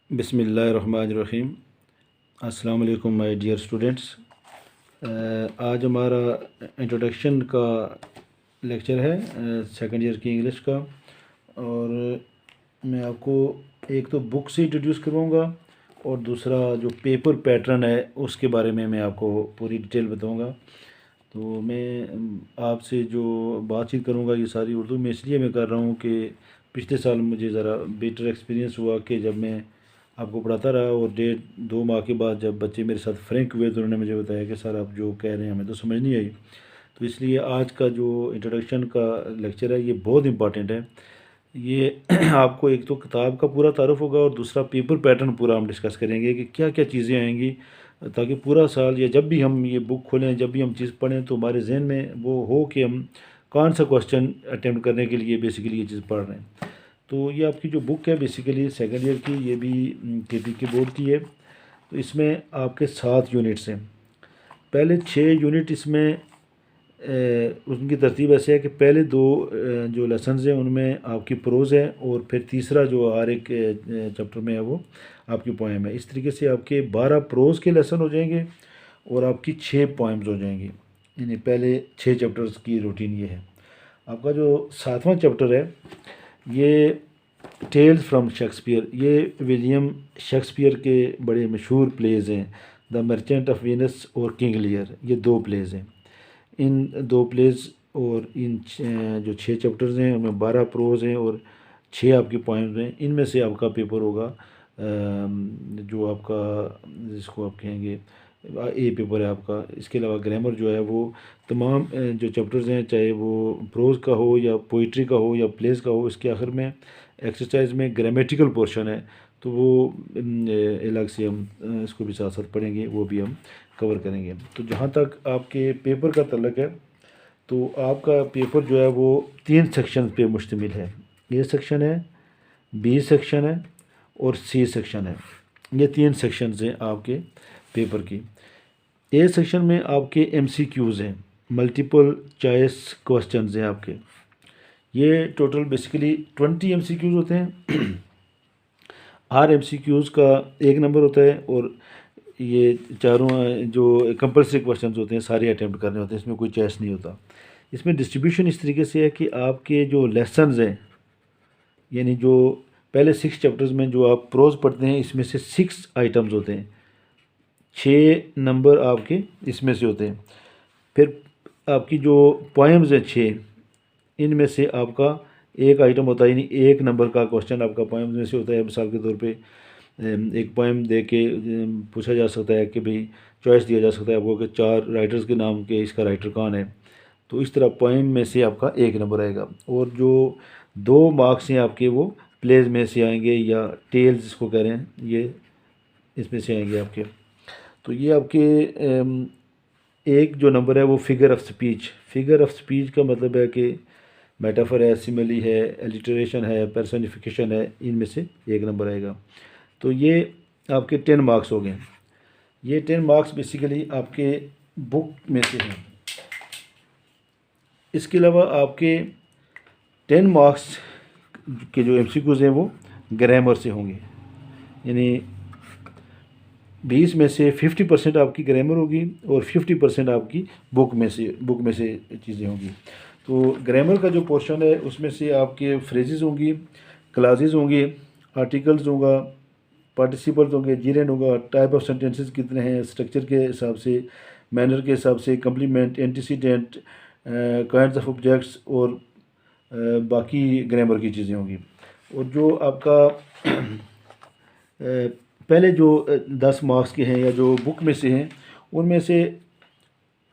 बिस्मिल्लाहिर्रहमानिर्रहीम। अस्सलाम वालेकुम माय डियर स्टूडेंट्स। आज हमारा इंट्रोडक्शन का लेक्चर है सेकंड ईयर की इंग्लिश का। और मैं आपको एक तो बुक से इंट्रोड्यूस करवाऊँगा और दूसरा जो पेपर पैटर्न है उसके बारे में मैं आपको पूरी डिटेल बताऊँगा। तो मैं आपसे जो बातचीत करूँगा ये सारी उर्दू में इसलिए मैं कर रहा हूँ कि पिछले साल मुझे ज़रा बेटर एक्सपीरियंस हुआ कि जब मैं आपको पढ़ाता रहा और 1.5-2 माह के बाद जब बच्चे मेरे साथ फ्रैंक हुए तो उन्होंने मुझे बताया कि सर आप जो कह रहे हैं हमें तो समझ नहीं आई। तो इसलिए आज का जो इंट्रोडक्शन का लेक्चर है ये बहुत इंपॉर्टेंट है। ये आपको एक तो किताब का पूरा तारुफ होगा और दूसरा पेपर पैटर्न पूरा हम डिस्कस करेंगे कि क्या क्या चीज़ें आएंगी, ताकि पूरा साल या जब भी हम ये बुक खोलें, जब भी हम चीज़ पढ़ें तो हमारे जहन में वो हो कि हम कौन सा क्वेश्चन अटैम्प्ट करने के लिए बेसिकली ये चीज़ पढ़ रहे हैं। तो ये आपकी जो बुक है बेसिकली सेकेंड ईयर की, ये भी केपी के बोर्ड की है। तो इसमें आपके 7 यूनिट्स हैं। पहले 6 यूनिट इसमें उनकी तरतीब ऐसे है कि पहले 2 जो लेसन्स हैं उनमें आपकी प्रोज़ है और फिर तीसरा जो हर एक चैप्टर में है वो आपकी पोएम है। इस तरीके से आपके 12 प्रोज़ के लेसन हो जाएंगे और आपकी 6 पोएम्स हो जाएंगी। यानी पहले 6 चैप्टर्स की रूटीन ये है। आपका जो 7वां चैप्टर है ये टेल्स फ्रॉम शेक्सपियर, ये विलियम शेक्सपियर के बड़े मशहूर प्लेज़ हैं। द मर्चेंट ऑफ वीनस और किंग लियर, ये 2 प्लेज़ हैं। इन 2 प्लेज़ और इन जो 6 चैप्टर्स हैं उनमें 12 प्रोज़ हैं और 6 आपकी पोएम्स हैं। इनमें से आपका पेपर होगा जो आपका जिसको आप कहेंगे ए पेपर है आपका। इसके अलावा ग्रामर जो है वो तमाम जो चैप्टर्स हैं, चाहे वो प्रोज़ का हो या पोइट्री का हो या प्लेस का हो, इसके आखिर में एक्सरसाइज में ग्रामेटिकल पोर्शन है तो वो अलग से हम इसको भी साथ साथ पढ़ेंगे, वो भी हम कवर करेंगे। तो जहाँ तक आपके पेपर का तल्लक है तो आपका पेपर जो है वो 3 सेक्शन पे मुश्तमिल है। ए सेक्शन है, बी सेक्शन है और सी सेक्शन है। ये 3 सेक्शंस हैं आपके पेपर की। ए सेक्शन में आपके एमसीक्यूज़ हैं, मल्टीपल चॉइस क्वेश्चंस हैं आपके। ये टोटल बेसिकली 20 एमसीक्यूज़ होते हैं। हर एमसीक्यूज़ का 1 नंबर होता है और ये चारों जो कंपल्सरी क्वेश्चंस होते हैं सारे अटैम्प्ट करने होते हैं, इसमें कोई चॉइस नहीं होता। इसमें डिस्ट्रीब्यूशन इस तरीके से है कि आपके जो लेसन्स हैं, यानी जो पहले 6 चैप्टर्स में जो आप प्रोज पढ़ते हैं इसमें से 6 आइटम्स होते हैं, 6 नंबर आपके इसमें से होते हैं। फिर आपकी जो पोएम्स हैं 6, इनमें से आपका 1 आइटम होता है, यानी 1 नंबर का क्वेश्चन आपका पोएम्स में से होता है। मिसाल के तौर पे एक पोएम दे के पूछा जा सकता है कि भाई चॉइस दिया जा सकता है आपको कि 4 राइटर्स के नाम के इसका राइटर कौन है। तो इस तरह पोएम में से आपका 1 नंबर आएगा और जो 2 मार्क्स हैं आपके वो प्लेज में से आएंगे या टेल्स जिसको कह रहे हैं, ये इसमें से आएंगे आपके। तो ये आपके एक जो नंबर है वो figure of speech. Figure of speech का मतलब है कि मेटाफर है, सिमिली है, एलिटरेशन है, पर्सनिफिकेशन है, इनमें से 1 नंबर आएगा। तो ये आपके 10 मार्क्स हो गए। ये 10 मार्क्स बेसिकली आपके बुक में से हैं। इसके अलावा आपके 10 मार्क्स के जो एमसीक्यूज़ हैं वो ग्रामर से होंगे, यानी 20 में से 50% आपकी ग्रामर होगी और 50% आपकी बुक में से चीज़ें होंगी। तो ग्रामर का जो पोर्शन है उसमें से आपके फ्रेजेस होंगी, क्लासेस होंगे, आर्टिकल्स होगा, पार्टिसिपल्स होंगे, जीरेंड होगा, टाइप ऑफ सेंटेंसेस कितने हैं, स्ट्रक्चर के हिसाब से, मैनर के हिसाब से, complement, antecedent, kinds of objects और बाकी ग्रामर की चीज़ें होंगी। और जो आपका पहले जो 10 मार्क्स के हैं या जो बुक में से हैं उनमें से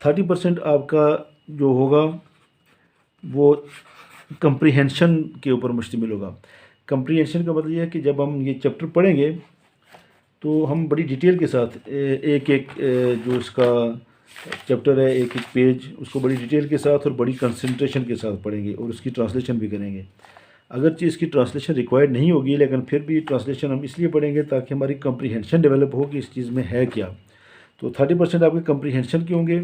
30% आपका जो होगा वो कंप्रीहेंशन के ऊपर मुश्तमिल होगा। कंप्रीहेंशन का मतलब ये है कि जब हम ये चैप्टर पढ़ेंगे तो हम बड़ी डिटेल के साथ एक एक जो इसका चैप्टर है, एक एक पेज, उसको बड़ी डिटेल के साथ और बड़ी कंसंट्रेशन के साथ पढ़ेंगे और उसकी ट्रांसलेशन भी करेंगे। अगरचे इसकी ट्रांसलेशन रिक्वायर्ड नहीं होगी लेकिन फिर भी ट्रांसलेशन हम इसलिए पढ़ेंगे ताकि हमारी कंप्रीहेंशन डेवलप हो कि इस चीज़ में है क्या। तो 30% आपके कंप्रीहेंशन के होंगे।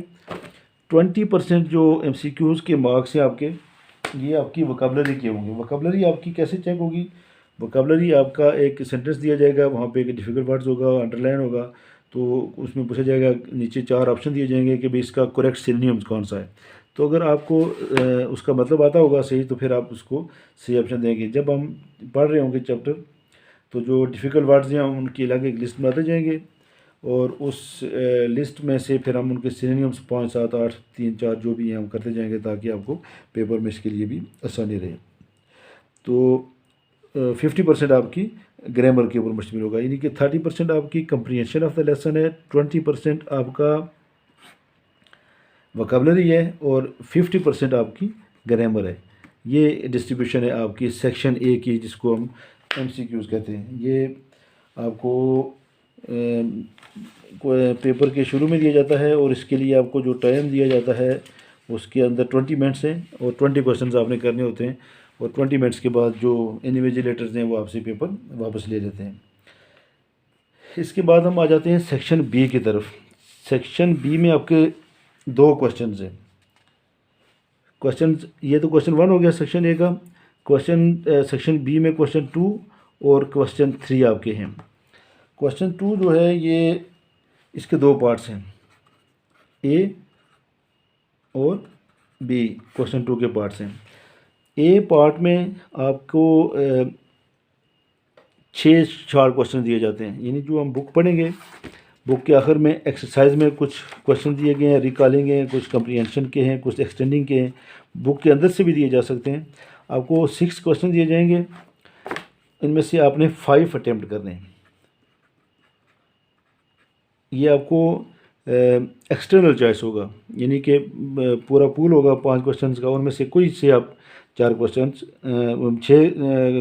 20% जो एमसीक्यूज़ के मार्क्स हैं आपके, ये आपकी वोकैबुलरी के होंगे। वोकैबुलरी आपकी कैसे चेक होगी? वोकेबलरी आपका एक सेंटेंस दिया जाएगा, वहाँ पे एक डिफ़िकल्ट वर्ड्स होगा, अंडरलाइन होगा, तो उसमें पूछा जाएगा, नीचे 4 ऑप्शन दिए जाएंगे कि भाई इसका करेक्ट सिनोनिम्स कौन सा है। तो अगर आपको उसका मतलब आता होगा सही, तो फिर आप उसको सही ऑप्शन देंगे। जब हम पढ़ रहे होंगे चैप्टर, तो जो डिफ़िकल्ट वर्ड्स हैं उनकी अलग एक लिस्ट बनाते जाएंगे, और उस लिस्ट में से फिर हम उनके सिनोनिम्स 5, 7, 8, 3, 4 जो भी हैं हम करते जाएंगे, ताकि आपको पेपर में इसके लिए भी आसानी रहे। तो 50% आपकी ग्रामर के ऊपर मुश्तमिल होगा, यानी कि 30% आपकी कंप्रीहेंशन ऑफ द लेसन है, 20% आपका वोकेबलरी है, और 50% आपकी ग्रामर है। ये डिस्ट्रीब्यूशन है आपकी सेक्शन ए की, जिसको हम MCQs कहते हैं। ये आपको पेपर के शुरू में दिया जाता है, और इसके लिए आपको जो टाइम दिया जाता है उसके अंदर 20 मिनट्स हैं, और 20 क्वेश्चंस आपने करने होते हैं, और 20 मिनट्स के बाद जो इन्विजिलेटर्स हैं वो आपसे पेपर वापस ले लेते हैं। इसके बाद हम आ जाते हैं सेक्शन बी की तरफ। सेक्शन बी में आपके 2 क्वेश्चन हैं। क्वेश्चन ये तो क्वेश्चन 1 हो गया सेक्शन ए का। सेक्शन बी में क्वेश्चन 2 और क्वेश्चन 3 आपके हैं। क्वेश्चन 2 जो है ये इसके 2 पार्ट्स हैं, ए और बी क्वेश्चन 2 के पार्ट्स हैं। ए पार्ट में आपको 6 शार्ट क्वेश्चन दिए जाते हैं, यानी जो हम बुक पढ़ेंगे, बुक के आखिर में एक्सरसाइज में कुछ क्वेश्चन दिए गए हैं, रिकॉलिंग हैं, कुछ कंप्रीहेंशन के हैं, कुछ एक्सटेंडिंग के हैं, बुक के अंदर से भी दिए जा सकते हैं। आपको 6 क्वेश्चन दिए जाएंगे, इनमें से आपने 5 अटैम्प्ट करने हैं। ये आपको एक्सटर्नल चॉइस होगा, यानी कि पूरा पूल होगा 5 क्वेश्चंस का, उनमें से कोई से आप 4 क्वेश्चंस 6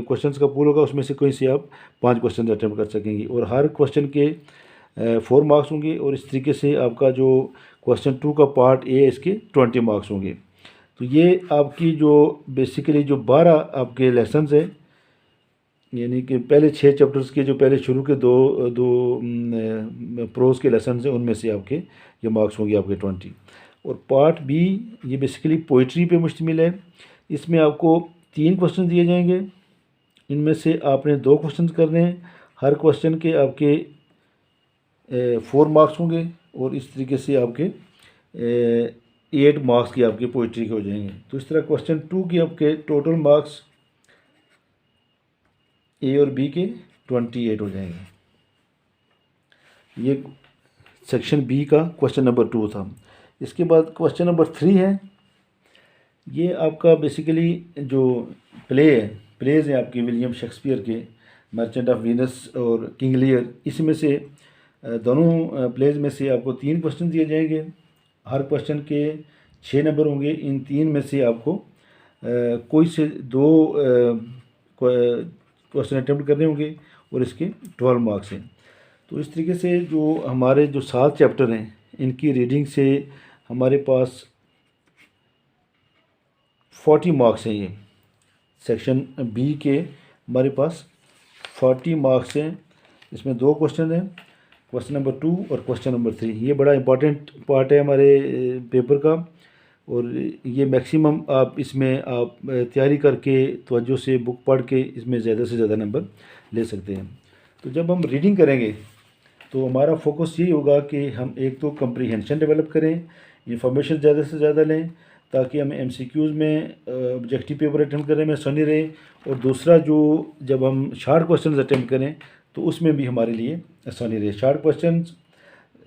क्वेश्चंस का पूल होगा, उसमें से कोई से आप 5 क्वेश्चन अटैम्प्ट कर सकेंगे, और हर क्वेश्चन के 4 मार्क्स होंगे। और इस तरीके से आपका जो क्वेश्चन 2 का पार्ट ए इसके 20 मार्क्स होंगे। तो ये आपकी जो बेसिकली जो 12 आपके लेसन्स हैं, यानी कि पहले 6 चैप्टर्स के जो पहले शुरू के दो प्रोज के लेसन हैं, उनमें से आपके ये मार्क्स होंगे आपके 20। और पार्ट बी ये बेसिकली पोइट्री पे मुश्तमिल है। इसमें आपको 3 क्वेश्चन दिए जाएंगे, इनमें से आपने 2 क्वेश्चन करने हैं। हर क्वेश्चन के आपके 4 मार्क्स होंगे, और इस तरीके से आपके 8 मार्क्स की आपकी पोइट्री के हो जाएंगे। तो इस तरह क्वेश्चन 2 के आपके टोटल मार्क्स ए और बी के 28 हो जाएंगे। ये सेक्शन बी का क्वेश्चन नंबर 2 था। इसके बाद क्वेश्चन नंबर 3 है। ये आपका बेसिकली जो प्लेज हैं आपके विलियम शेक्सपियर के, मर्चेंट ऑफ वीनस और किंग लियर, इसमें से दोनों प्लेज में से आपको 3 क्वेश्चन दिए जाएंगे। हर क्वेश्चन के 6 नंबर होंगे। इन 3 में से आपको कोई से 2 क्वेश्चन अटैम्प्ट करने होंगे, और इसके 12 मार्क्स हैं। तो इस तरीके से जो हमारे जो 7 चैप्टर हैं, इनकी रीडिंग से हमारे पास 40 मार्क्स हैं। ये सेक्शन बी के हमारे पास 40 मार्क्स हैं। इसमें 2 क्वेश्चन हैं, क्वेश्चन नंबर 2 और क्वेश्चन नंबर 3। ये बड़ा इंपॉर्टेंट पार्ट है हमारे पेपर का, और ये मैक्सिमम आप इसमें आप तैयारी करके तवज्जो से बुक पढ़ के इसमें ज़्यादा से ज़्यादा नंबर ले सकते हैं। तो जब हम रीडिंग करेंगे तो हमारा फोकस यही होगा कि हम एक तो कंप्रीहेंशन डेवलप करें, इंफॉर्मेशन ज़्यादा से ज़्यादा लें, ताकि हमें MCQs में ऑब्जेक्टिव पेपर अटैम्प्ट करने में आसानी रहे। और दूसरा, जो जब हम शार्ट क्वेश्चन अटैम्प्ट करें तो उसमें भी हमारे लिए आसानी रहे। शार्ट क्वेश्चन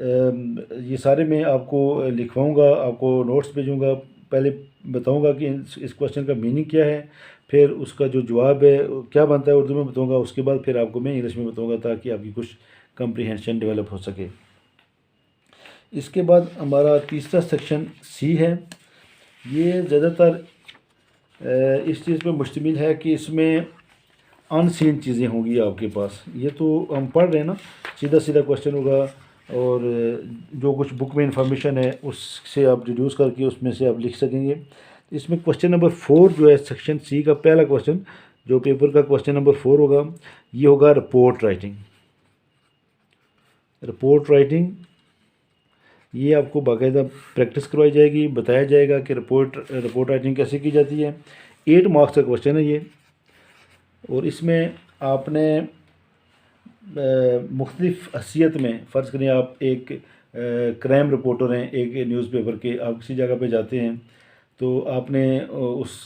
ये सारे मैं आपको लिखवाऊंगा, आपको नोट्स भेजूंगा। पहले बताऊंगा कि इस क्वेश्चन का मीनिंग क्या है, फिर उसका जो जवाब है क्या बनता है उर्दू में बताऊंगा, उसके बाद फिर आपको मैं इंग्लिश में बताऊंगा, ताकि आपकी कुछ कंप्रीहेंशन डेवलप हो सके। इसके बाद हमारा तीसरा सेक्शन सी है। ये ज़्यादातर इस चीज़ पर मुश्तमिल है कि इसमें अनसीन चीज़ें होंगी आपके पास। ये तो हम पढ़ रहे हैं ना, सीधा सीधा क्वेश्चन होगा, और जो कुछ बुक में इंफॉर्मेशन है उससे आप डिड्यूस करके उसमें से आप लिख सकेंगे। इसमें क्वेश्चन नंबर 4 जो है सेक्शन सी का पहला क्वेश्चन, जो पेपर का क्वेश्चन नंबर 4 होगा, ये होगा रिपोर्ट राइटिंग। रिपोर्ट राइटिंग ये आपको बाकायदा प्रैक्टिस करवाई जाएगी, बताया जाएगा कि रिपोर्ट राइटिंग कैसे की जाती है। 8 मार्क्स का क्वेश्चन है ये, और इसमें आपने मुख्तलिफ़ हैसियत में, फ़र्ज़ करें आप एक क्राइम रिपोर्टर हैं एक न्यूज़पेपर के, आप किसी जगह पे जाते हैं तो आपने उस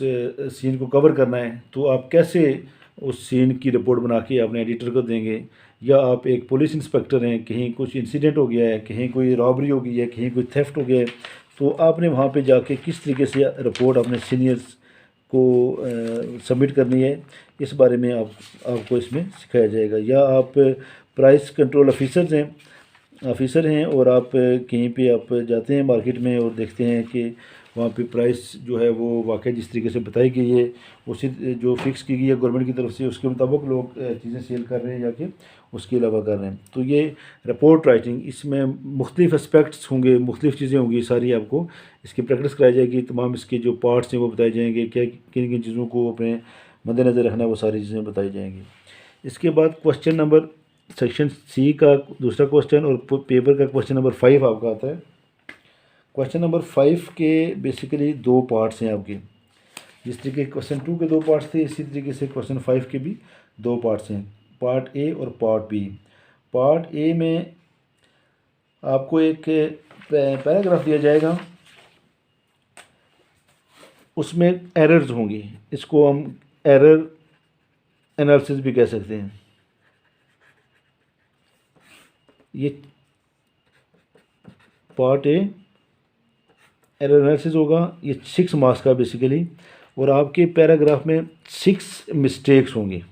सीन को कवर करना है, तो आप कैसे उस सीन की रिपोर्ट बना के अपने एडिटर को देंगे। या आप एक पुलिस इंस्पेक्टर हैं, कहीं कुछ इंसिडेंट हो गया है, कहीं कोई रॉबरी हो गई है, कहीं कोई थेफ्ट हो गया है, तो आपने वहाँ पे जाके किस तरीके से रिपोर्ट अपने सीनियर्स को सबमिट करनी है, इस बारे में आपको इसमें सिखाया जाएगा। या आप प्राइस कंट्रोल ऑफिसर हैं और आप कहीं पे आप जाते हैं मार्केट में और देखते हैं कि वहाँ पे प्राइस जो है वो वाकई जिस तरीके से बताई गई है, उसी जो फिक्स की गई है गवर्नमेंट की तरफ से, उसके मुताबिक लोग चीज़ें सेल कर रहे हैं या कि उसके अलावा कर रहे हैं। तो ये रिपोर्ट राइटिंग, इसमें मुख्तलिफ एस्पेक्ट्स होंगे, मुख्तलिफ चीज़ें होंगी, सारी आपको इसकी प्रैक्टिस कराई जाएगी। तमाम इसके जो पार्ट्स हैं वो बताए जाएंगे, क्या किन किन चीज़ों को अपने मद्देनज़र रखना है, वो सारी चीज़ें बताई जाएंगी। इसके बाद क्वेश्चन नंबर सेक्शन सी का दूसरा क्वेश्चन और पेपर का क्वेश्चन नंबर 5 आपका आता है। क्वेश्चन नंबर 5 के बेसिकली दो पार्ट्स हैं आपके। जिस तरीके क्वेश्चन 2 के दो पार्ट्स थे, इसी तरीके से क्वेश्चन 5 के भी दो पार्ट्स हैं, पार्ट ए और पार्ट बी। पार्ट ए में आपको एक पैराग्राफ दिया जाएगा, उसमें एरर्स होंगी, इसको हम एरर एनालिसिस भी कह सकते हैं। ये पार्ट ए एरर एनालिसिस होगा, ये 6 मार्क्स का बेसिकली, और आपके पैराग्राफ में 6 मिस्टेक्स होंगी।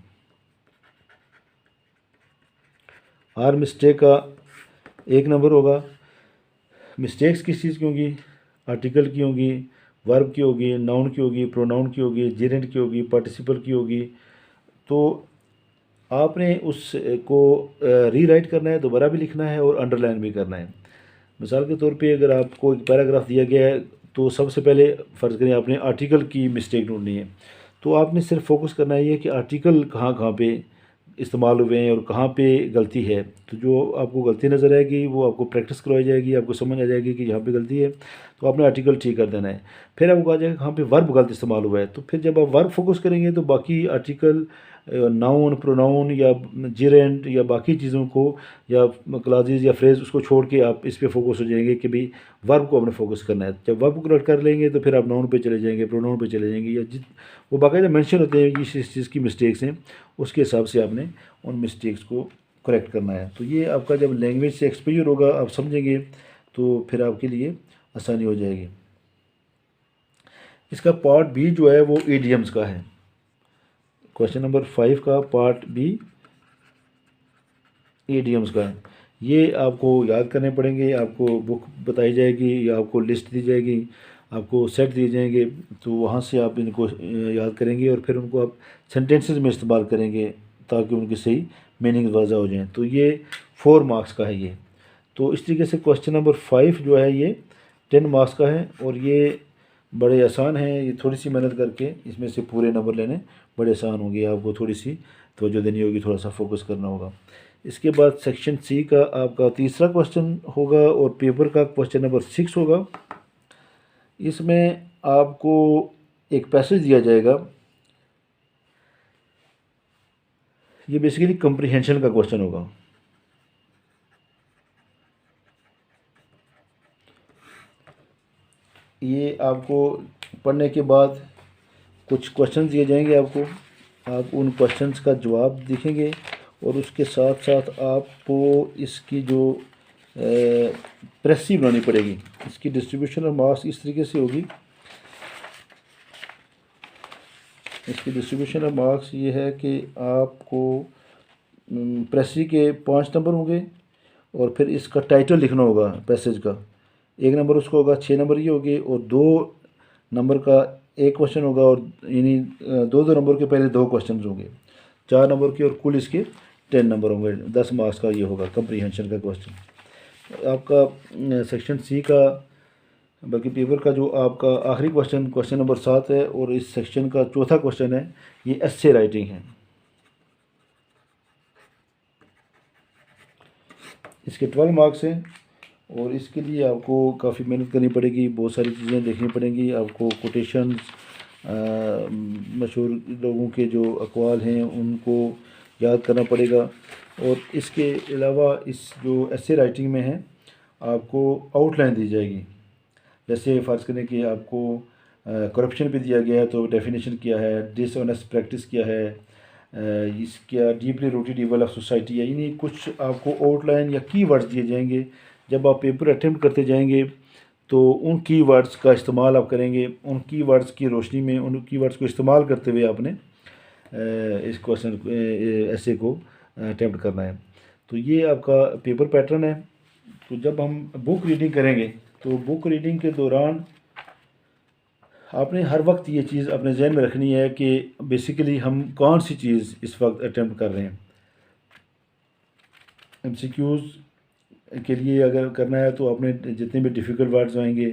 हर मिस्टेक का 1 नंबर होगा। मिस्टेक्स किस चीज़ की होगी? आर्टिकल की होगी, वर्ब की होगी, नाउन की होगी, प्रोनाउन की होगी, जेरेंट की होगी, पार्टिसिपल की होगी। तो आपने उसको रीराइट करना है, दोबारा भी लिखना है और अंडरलाइन भी करना है। मिसाल के तौर पे अगर आपको एक पैराग्राफ दिया गया है तो सबसे पहले फ़र्ज़ करें आपने आर्टिकल की मिस्टेक ढूंढनी है, तो आपने सिर्फ फोकस करना है ये कि आर्टिकल कहाँ कहाँ पे इस्तेमाल हुए हैं और कहाँ पे गलती है। तो जो आपको गलती नज़र आएगी वो आपको प्रैक्टिस करवाई जाएगी, आपको समझ आ जाएगी कि यहाँ पे गलती है, तो आपने आर्टिकल ठीक कर देना है। फिर आपको आ जाएगा कहाँ पे वर्ब गलत इस्तेमाल हुआ है, तो फिर जब आप वर्ब फोकस करेंगे तो बाकी आर्टिकल, नाउन, प्रोनाउन या जेरेंट या बाकी चीज़ों को या क्लासेस या फ्रेज उसको छोड़ के आप इस पे फोकस हो जाएंगे कि भाई वर्ब को आपने फोकस करना है। जब वर्ब को करेक्ट कर लेंगे तो फिर आप नाउन पे चले जाएंगे, प्रोनाउन पे चले जाएंगे, या वो बाकायदा मेंशन होते हैं कि इस चीज़ की मिस्टेक्स हैं, उसके हिसाब से आपने उन मिस्टेक्स को करेक्ट करना है। तो ये आपका जब लैंग्वेज से एक्सपोजर होगा, आप समझेंगे, तो फिर आपके लिए आसानी हो जाएगी। इसका पार्ट बी जो है वो ईडियम्स का है। क्वेश्चन नंबर 5 का पार्ट बी ईडियम्स का है। ये आपको याद करने पड़ेंगे, आपको बुक बताई जाएगी या आपको लिस्ट दी जाएगी, आपको सेट दिए जाएंगे, तो वहाँ से आप इनको याद करेंगे और फिर उनको आप सेंटेंसेस में इस्तेमाल करेंगे ताकि उनकी सही मीनिंग वाज़ा हो जाए। तो ये 4 मार्क्स का है ये। तो इस तरीके से क्वेश्चन नंबर 5 जो है ये 10 मार्क्स का है और ये बड़े आसान हैं। ये थोड़ी सी मेहनत करके इसमें से पूरे नंबर लेने बड़े आसान होंगे। आपको थोड़ी सी तवज्जो देनी होगी, थोड़ा सा फोकस करना होगा। इसके बाद सेक्शन सी का आपका तीसरा क्वेश्चन होगा और पेपर का क्वेश्चन नंबर 6 होगा। इसमें आपको एक पैसेज दिया जाएगा, ये बेसिकली कंप्रीहेंशन का क्वेश्चन होगा। ये आपको पढ़ने के बाद कुछ क्वेश्चन दिए जाएंगे आपको, आप उन क्वेश्चंस का जवाब लिखेंगे और उसके साथ साथ आपको इसकी जो प्रेसी बनानी पड़ेगी। इसकी डिस्ट्रीब्यूशन ऑफ मार्क्स इस तरीके से होगी। इसकी डिस्ट्रीब्यूशन ऑफ मार्क्स ये है कि आपको प्रेसी के 5 नंबर होंगे और फिर इसका टाइटल लिखना होगा पैसेज का। 1 नंबर उसका होगा, 6 नंबर ये होंगे और 2 नंबर का एक क्वेश्चन होगा और यानी 2 नंबर के पहले 2 क्वेश्चन होंगे, 4 नंबर के, और कुल इसके 10 नंबर होंगे। 10 मार्क्स का ये होगा कंप्रीहेंशन का क्वेश्चन। आपका सेक्शन सी का बल्कि पेपर का जो आपका आखिरी क्वेश्चन, क्वेश्चन नंबर 7 है और इस सेक्शन का चौथा क्वेश्चन है, ये एस्से राइटिंग है। इसके 12 मार्क्स हैं और इसके लिए आपको काफ़ी मेहनत करनी पड़ेगी, बहुत सारी चीज़ें देखनी पड़ेंगी आपको। कोटेशंस, मशहूर लोगों के जो अक़वाल हैं उनको याद करना पड़ेगा। और इसके अलावा इस जो एसे राइटिंग में है आपको आउटलाइन दी जाएगी। जैसे फ़र्ज़ करें कि आपको करप्शन पे दिया गया है तो डेफिनेशन क्या है, डिसऑनेस्ट प्रैक्टिस क्या है, इसका deeply rooted evil of society है। यानी कुछ आपको आउटलाइन या कीवर्ड्स दिए जाएंगे। जब आप पेपर अटेम्प्ट करते जाएंगे तो उन कीवर्ड्स का इस्तेमाल आप करेंगे। उन कीवर्ड्स की रोशनी में उन कीवर्ड्स को इस्तेमाल करते हुए आपने इस क्वेश्चन ऐसे को अटेम्प्ट करना है। तो ये आपका पेपर पैटर्न है। तो जब हम बुक रीडिंग करेंगे तो बुक रीडिंग के दौरान आपने हर वक्त ये चीज़ अपने जहन में रखनी है कि बेसिकली हम कौन सी चीज़ इस वक्त अटेम्प्ट कर रहे हैं। एमसीक्यूज़ के लिए अगर करना है तो आपने जितने भी डिफ़िकल्ट वर्ड्स आएंगे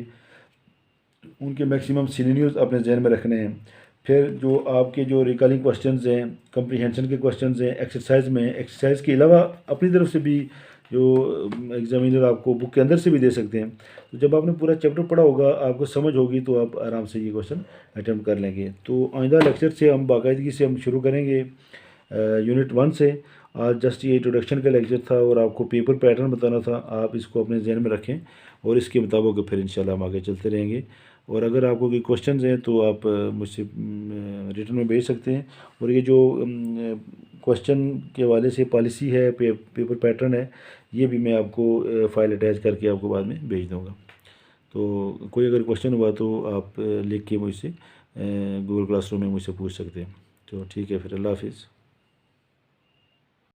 उनके मैक्सिमम सिनोनिम्स अपने जहन में रखने हैं। फिर जो आपके जो रिकॉलिंग क्वेश्चंस हैं, कंप्रीहेंशन के क्वेश्चंस हैं, एक्सरसाइज के अलावा अपनी तरफ से भी जो एग्जामिनर आपको बुक के अंदर से भी दे सकते हैं। तो जब आपने पूरा चैप्टर पढ़ा होगा, आपको समझ होगी, तो आप आराम से ये क्वेश्चन अटैम्प्ट कर लेंगे। तो आइंदा लेक्चर से हम बाकायदगी से हम शुरू करेंगे यूनिट 1 से। आज जस्ट ये इंट्रोडक्शन का लेक्चर था और आपको पेपर पैटर्न बताना था। आप इसको अपने जहन में रखें और इसके मुताबिक फिर इंशाल्लाह हम आगे चलते रहेंगे। और अगर आपको कोई क्वेश्चंस हैं तो आप मुझसे रिटर्न में भेज सकते हैं। और ये जो क्वेश्चन के हवाले से पॉलिसी है, पेपर पैटर्न है, ये भी मैं आपको फ़ाइल अटैच करके आपको बाद में भेज दूँगा। तो कोई अगर क्वेश्चन हुआ तो आप लिख के मुझसे गूगल क्लासरूम में मुझसे पूछ सकते हैं। तो ठीक है, फिर अल्लाह हाफिज़।